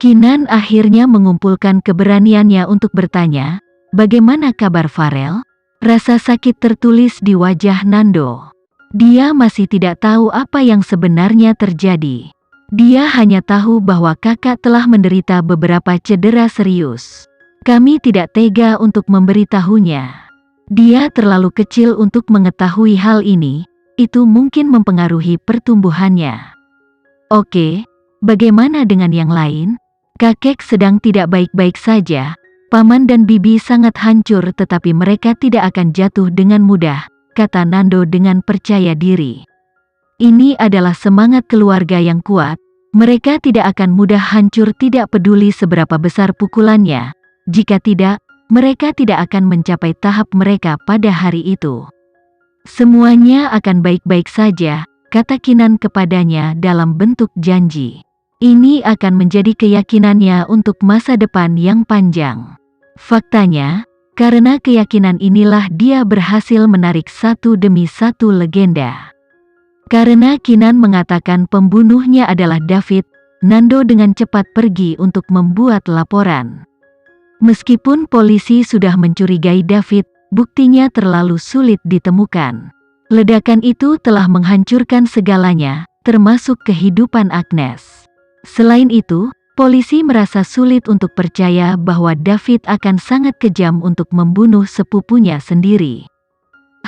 Kinan akhirnya mengumpulkan keberaniannya untuk bertanya, "Bagaimana kabar Farel?" Rasa sakit tertulis di wajah Nando. Dia masih tidak tahu apa yang sebenarnya terjadi. Dia hanya tahu bahwa kakak telah menderita beberapa cedera serius. Kami tidak tega untuk memberitahunya. Dia terlalu kecil untuk mengetahui hal ini, itu mungkin mempengaruhi pertumbuhannya. Oke, bagaimana dengan yang lain? Kakek sedang tidak baik-baik saja, paman dan bibi sangat hancur tetapi mereka tidak akan jatuh dengan mudah, kata Nando dengan percaya diri. Ini adalah semangat keluarga yang kuat, mereka tidak akan mudah hancur tidak peduli seberapa besar pukulannya, jika tidak, mereka tidak akan mencapai tahap mereka pada hari itu. Semuanya akan baik-baik saja, kata Kinan kepadanya dalam bentuk janji. Ini akan menjadi keyakinannya untuk masa depan yang panjang. Faktanya, karena keyakinan inilah dia berhasil menarik satu demi satu legenda. Karena Kinan mengatakan pembunuhnya adalah David, Nando dengan cepat pergi untuk membuat laporan. Meskipun polisi sudah mencurigai David, buktinya terlalu sulit ditemukan. Ledakan itu telah menghancurkan segalanya, termasuk kehidupan Agnes. Selain itu, polisi merasa sulit untuk percaya bahwa David akan sangat kejam untuk membunuh sepupunya sendiri.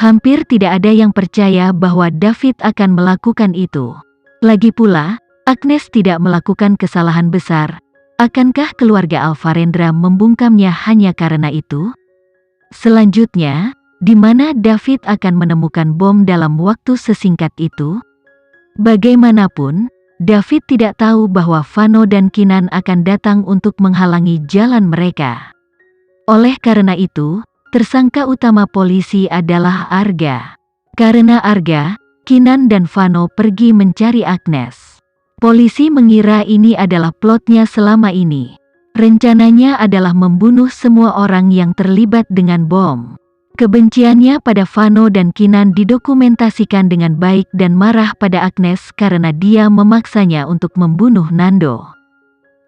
Hampir tidak ada yang percaya bahwa David akan melakukan itu. Lagi pula, Agnes tidak melakukan kesalahan besar. Akankah keluarga Alvarendra membungkamnya hanya karena itu? Selanjutnya, di mana David akan menemukan bom dalam waktu sesingkat itu? Bagaimanapun, David tidak tahu bahwa Vano dan Kinan akan datang untuk menghalangi jalan mereka. Oleh karena itu, tersangka utama polisi adalah Arga. Karena Arga, Kinan dan Vano pergi mencari Agnes. Polisi mengira ini adalah plotnya selama ini. Rencananya adalah membunuh semua orang yang terlibat dengan bom. Kebenciannya pada Vano dan Kinan didokumentasikan dengan baik dan marah pada Agnes karena dia memaksanya untuk membunuh Nando.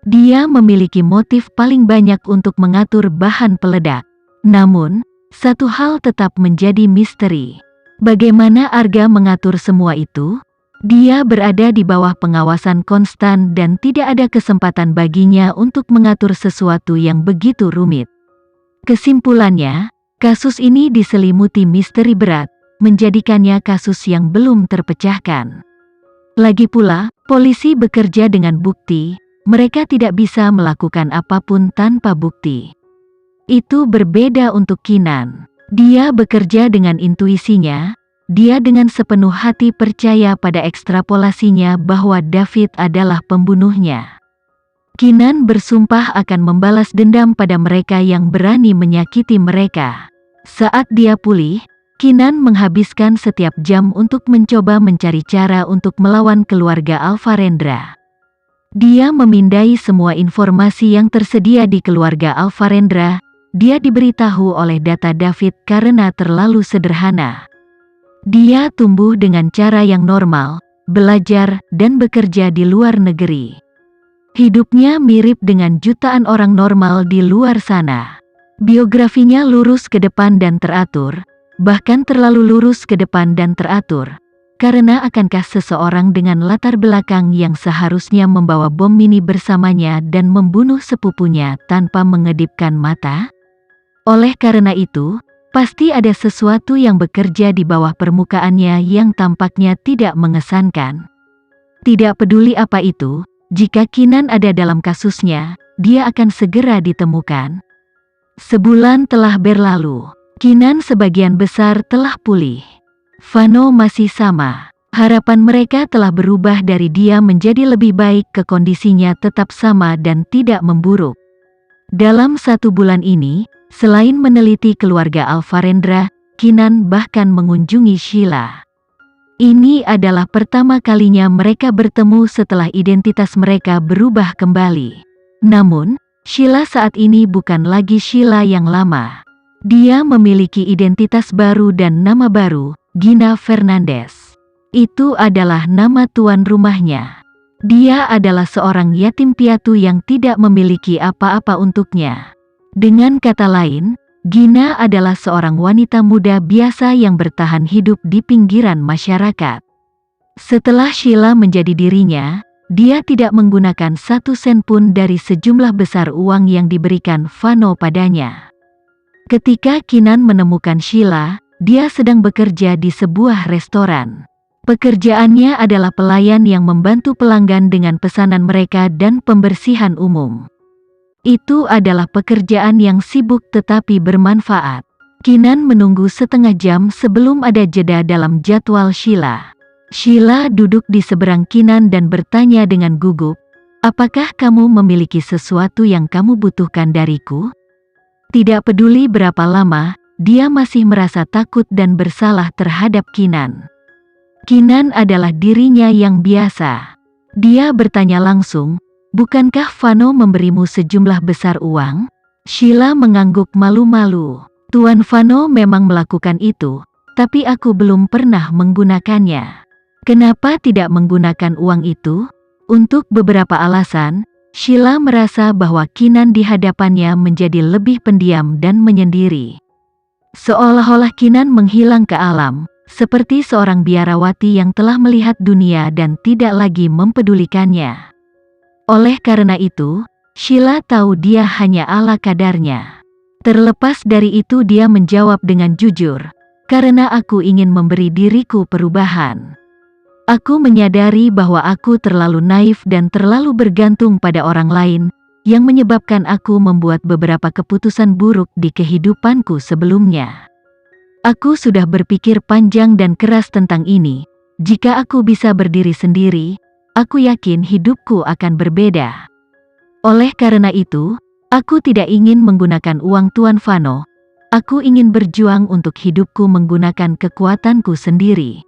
Dia memiliki motif paling banyak untuk mengatur bahan peledak. Namun, satu hal tetap menjadi misteri. Bagaimana Arga mengatur semua itu? Dia berada di bawah pengawasan konstan dan tidak ada kesempatan baginya untuk mengatur sesuatu yang begitu rumit. Kesimpulannya, kasus ini diselimuti misteri berat, menjadikannya kasus yang belum terpecahkan. Lagi pula, polisi bekerja dengan bukti, mereka tidak bisa melakukan apapun tanpa bukti. Itu berbeda untuk Kinan. Dia bekerja dengan intuisinya, dia dengan sepenuh hati percaya pada ekstrapolasinya bahwa David adalah pembunuhnya. Kinan bersumpah akan membalas dendam pada mereka yang berani menyakiti mereka. Saat dia pulih, Kinan menghabiskan setiap jam untuk mencoba mencari cara untuk melawan keluarga Alvarendra. Dia memindai semua informasi yang tersedia di keluarga Alvarendra. Dia diberitahu oleh data David karena terlalu sederhana. Dia tumbuh dengan cara yang normal, belajar, dan bekerja di luar negeri. Hidupnya mirip dengan jutaan orang normal di luar sana. Biografinya lurus ke depan dan teratur, bahkan terlalu lurus ke depan dan teratur. Karena akankah seseorang dengan latar belakang yang seharusnya membawa bom mini bersamanya dan membunuh sepupunya tanpa mengedipkan mata? Oleh karena itu, pasti ada sesuatu yang bekerja di bawah permukaannya yang tampaknya tidak mengesankan. Tidak peduli apa itu, jika Kinan ada dalam kasusnya, dia akan segera ditemukan. Sebulan telah berlalu. Kinan sebagian besar telah pulih. Vano masih sama. Harapan mereka telah berubah dari dia menjadi lebih baik ke kondisinya tetap sama dan tidak memburuk. Dalam 1 bulan ini, selain meneliti keluarga Alvarendra, Kinan bahkan mengunjungi Sheila. Ini adalah pertama kalinya mereka bertemu setelah identitas mereka berubah kembali. Namun, Sheila saat ini bukan lagi Sheila yang lama. Dia memiliki identitas baru dan nama baru, Gina Fernandez. Itu adalah nama tuan rumahnya. Dia adalah seorang yatim piatu yang tidak memiliki apa-apa untuknya. Dengan kata lain, Gina adalah seorang wanita muda biasa yang bertahan hidup di pinggiran masyarakat. Setelah Sheila menjadi dirinya, dia tidak menggunakan 1 sen pun dari sejumlah besar uang yang diberikan Vano padanya. Ketika Kinan menemukan Sheila, dia sedang bekerja di sebuah restoran. Pekerjaannya adalah pelayan yang membantu pelanggan dengan pesanan mereka dan pembersihan umum. Itu adalah pekerjaan yang sibuk tetapi bermanfaat. Kinan menunggu setengah jam sebelum ada jeda dalam jadwal Sheila. Sheila duduk di seberang Kinan dan bertanya dengan gugup, "Apakah kamu memiliki sesuatu yang kamu butuhkan dariku?" Tidak peduli berapa lama, dia masih merasa takut dan bersalah terhadap Kinan. Kinan adalah dirinya yang biasa. Dia bertanya langsung, "Bukankah Vano memberimu sejumlah besar uang?" Sheila mengangguk malu-malu. "Tuan Vano memang melakukan itu, tapi aku belum pernah menggunakannya." "Kenapa tidak menggunakan uang itu?" Untuk beberapa alasan, Sheila merasa bahwa Kinan di hadapannya menjadi lebih pendiam dan menyendiri. Seolah-olah Kinan menghilang ke alam, seperti seorang biarawati yang telah melihat dunia dan tidak lagi mempedulikannya. Oleh karena itu, Sheila tahu dia hanya ala kadarnya. Terlepas dari itu dia menjawab dengan jujur, "Karena aku ingin memberi diriku perubahan. Aku menyadari bahwa aku terlalu naif dan terlalu bergantung pada orang lain, yang menyebabkan aku membuat beberapa keputusan buruk di kehidupanku sebelumnya. Aku sudah berpikir panjang dan keras tentang ini. Jika aku bisa berdiri sendiri, aku yakin hidupku akan berbeda. Oleh karena itu, aku tidak ingin menggunakan uang Tuan Vano. Aku ingin berjuang untuk hidupku menggunakan kekuatanku sendiri."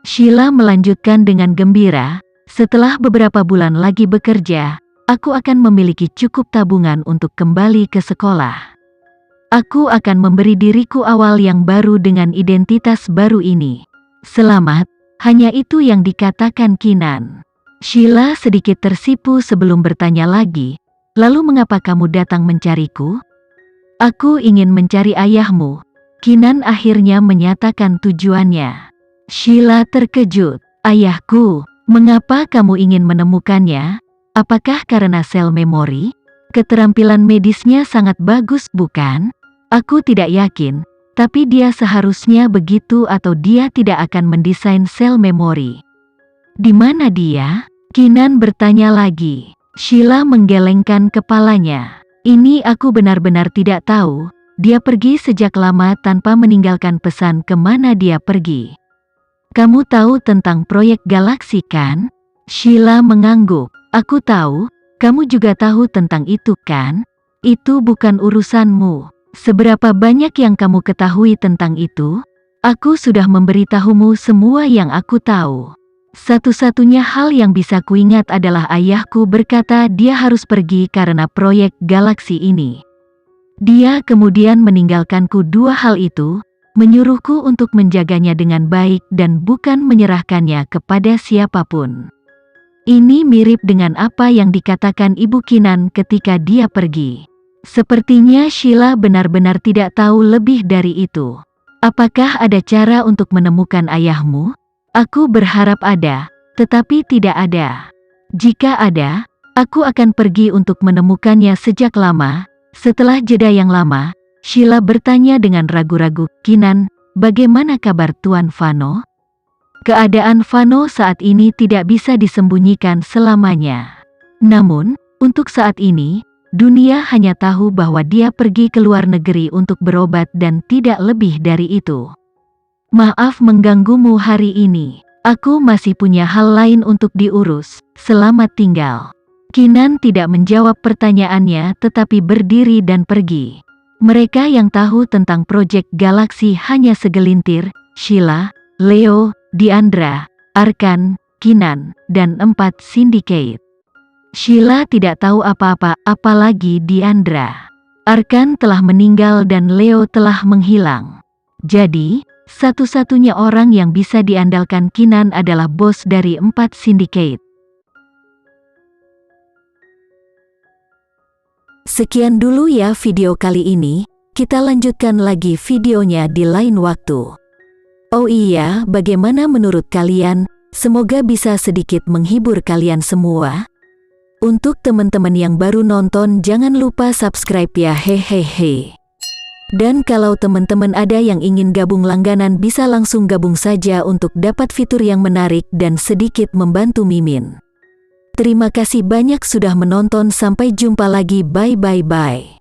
Sheila melanjutkan dengan gembira, "Setelah beberapa bulan lagi bekerja, aku akan memiliki cukup tabungan untuk kembali ke sekolah. Aku akan memberi diriku awal yang baru dengan identitas baru ini. Selamat." Hanya itu yang dikatakan Kinan. Sheila sedikit tersipu sebelum bertanya lagi, "Lalu mengapa kamu datang mencariku?" "Aku ingin mencari ayahmu." Kinan akhirnya menyatakan tujuannya. Sheila terkejut. "Ayahku, mengapa kamu ingin menemukannya? Apakah karena sel memori? Keterampilan medisnya sangat bagus, bukan?" "Aku tidak yakin, tapi dia seharusnya begitu atau dia tidak akan mendesain sel memori." "Di mana dia?" Kinan bertanya lagi. Sheila menggelengkan kepalanya. "Ini aku benar-benar tidak tahu. Dia pergi sejak lama tanpa meninggalkan pesan kemana dia pergi." "Kamu tahu tentang proyek galaksi kan?" Sheila mengangguk. "Aku tahu, kamu juga tahu tentang itu kan? Itu bukan urusanmu. Seberapa banyak yang kamu ketahui tentang itu? Aku sudah memberitahumu semua yang aku tahu. Satu-satunya hal yang bisa kuingat adalah ayahku berkata dia harus pergi karena proyek galaksi ini. Dia kemudian meninggalkanku. Dua hal itu, menyuruhku untuk menjaganya dengan baik dan bukan menyerahkannya kepada siapapun." Ini mirip dengan apa yang dikatakan Ibu Kinan ketika dia pergi. Sepertinya Sheila benar-benar tidak tahu lebih dari itu. "Apakah ada cara untuk menemukan ayahmu?" "Aku berharap ada, tetapi tidak ada. Jika ada, aku akan pergi untuk menemukannya sejak lama." Setelah jeda yang lama, Sheila bertanya dengan ragu-ragu, "Kinan, bagaimana kabar Tuan Vano?" Keadaan Vano saat ini tidak bisa disembunyikan selamanya. Namun, untuk saat ini, dunia hanya tahu bahwa dia pergi ke luar negeri untuk berobat dan tidak lebih dari itu. "Maaf mengganggumu hari ini. Aku masih punya hal lain untuk diurus. Selamat tinggal." Kinan tidak menjawab pertanyaannya tetapi berdiri dan pergi. Mereka yang tahu tentang proyek galaksi hanya segelintir, Sheila, Leo, Diandra, Arkan, Kinan, dan 4 sindiket. Sheila tidak tahu apa-apa, apalagi Diandra. Arkan telah meninggal dan Leo telah menghilang. Jadi, satu-satunya orang yang bisa diandalkan Kinan adalah bos dari 4 sindiket. Sekian dulu ya video kali ini, kita lanjutkan lagi videonya di lain waktu. Oh iya, bagaimana menurut kalian? Semoga bisa sedikit menghibur kalian semua. Untuk teman-teman yang baru nonton, jangan lupa subscribe ya, hehehe. Dan kalau teman-teman ada yang ingin gabung langganan, bisa langsung gabung saja untuk dapat fitur yang menarik dan sedikit membantu Mimin. Terima kasih banyak sudah menonton, sampai jumpa lagi, bye.